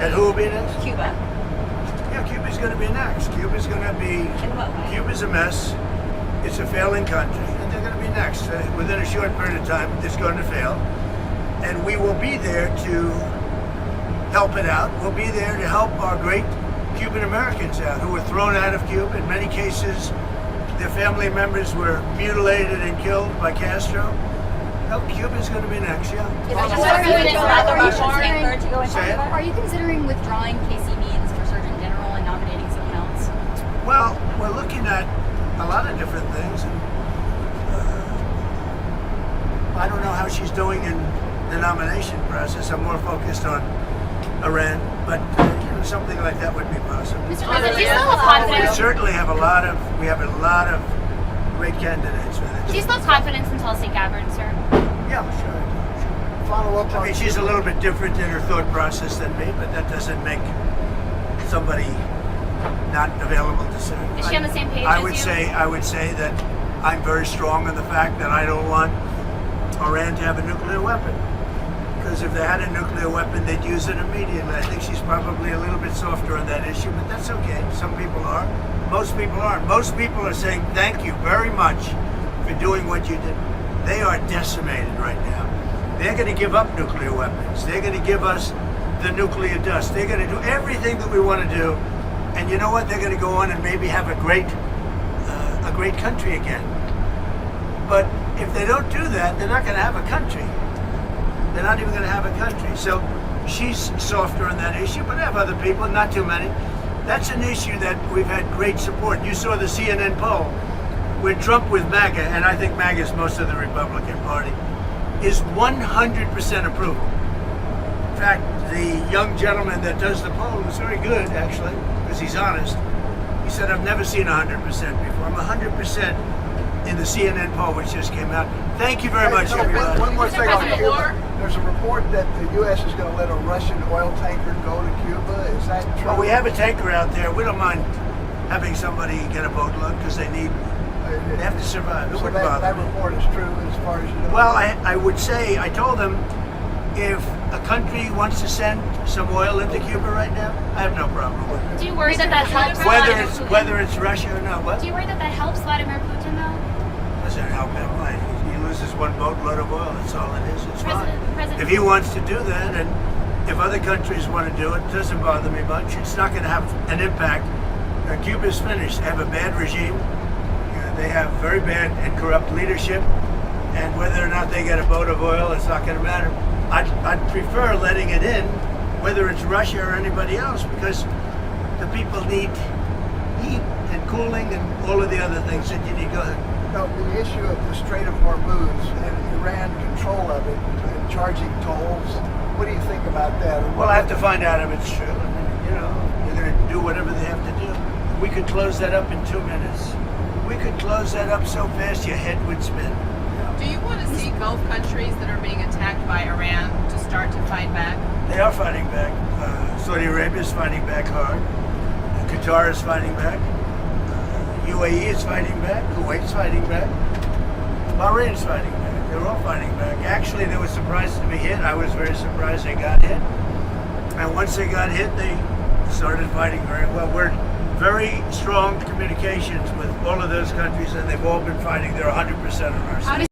And who will be next? Cuba. Yeah, Cuba's going to be next. Cuba's going to be. In what way? Cuba's a mess. It's a failing country, and they're going to be next. Within a short period of time, it's going to fail, and we will be there to help it out. We'll be there to help our great Cuban Americans out who were thrown out of Cuba. In many cases, their family members were mutilated and killed by Castro. No, Cuba's going to be next, yeah. Are you considering withdrawing Casey Means for Surgeon General and nominating someone else? Well, we're looking at a lot of different things. And, I don't know how she's doing in the nomination process. I'm more focused on Iran, but something like that would be possible. Mr. President, do you still have confidence? We certainly have a lot of great candidates for this. Do you still have confidence in Tulsi Gabbard, sir? Yeah, sure. Follow up on. I mean, she's a little bit different in her thought process than me, but that doesn't make somebody not available to serve. Is she on the same page I as would you? I would say that I'm very strong on the fact that I don't want Iran to have a nuclear weapon. Because if they had a nuclear weapon, they'd use it immediately. I think she's probably a little bit softer on that issue, but that's okay. Some people are. Most people aren't. Most people are saying thank you very much for doing what you did. They are decimated right now. They're going to give up nuclear weapons. They're going to give us the nuclear dust. They're going to do everything that we want to do. And you know what? They're going to go on and maybe have a great country again. But if they don't do that, they're not going to have a country. They're not even going to have a country. So she's softer on that issue, but I have other people, not too many. That's an issue that we've had great support. You saw the CNN poll where Trump with MAGA, and I think MAGA is most of the Republican Party, is 100% approval. In fact, the young gentleman that does the poll was very good, actually, because he's honest. He said, I've never seen 100% before. I'm 100% in the CNN poll, which just came out. Thank you very much, everybody. One more thing on Cuba. There's a report that the U.S. is going to let a Russian oil tanker go to Cuba. Is that true? Well, we have a tanker out there. We don't mind having somebody get a boatload because they have to survive. It So wouldn't bother that me. report is true as far as you know? Well, I would say, I told them, if a country wants to send some oil into Cuba right now, I have no problem with it. Do you worry that helps? Whether it's Russia or not, what? Do you worry that helps Vladimir Putin, though? Doesn't help him. He loses one boatload of oil. That's all it is. It's fine. President- If he wants to do that, and if other countries want to do it, it doesn't bother me much. It's not going to have an impact. Cuba's finished. They have a bad regime. They have very bad and corrupt leadership. And whether or not they get a boat of oil, it's not going to matter. I'd prefer letting it in, whether it's Russia or anybody else, because the people need heat and cooling and all of the other things that you need. Go ahead. No, the issue of the Strait of Hormuz and Iran control of it and charging tolls. What do you think about that? Well, I have to find out if it's true. And, they're going to do whatever they have to do. We could close that up in 2 minutes. We could close that up so fast your head would spin. Do you want to see Gulf countries that are being attacked by Iran to start to fight back? They are fighting back. Saudi Arabia is fighting back hard. Qatar is fighting back. UAE is fighting back. Kuwait's fighting back. Bahrain's fighting back. They're all fighting back. Actually, they were surprised to be hit. I was very surprised they got hit. And once they got hit, they started fighting very well. We're very strong communications with all of those countries, and they've all been fighting. They're 100% on our side.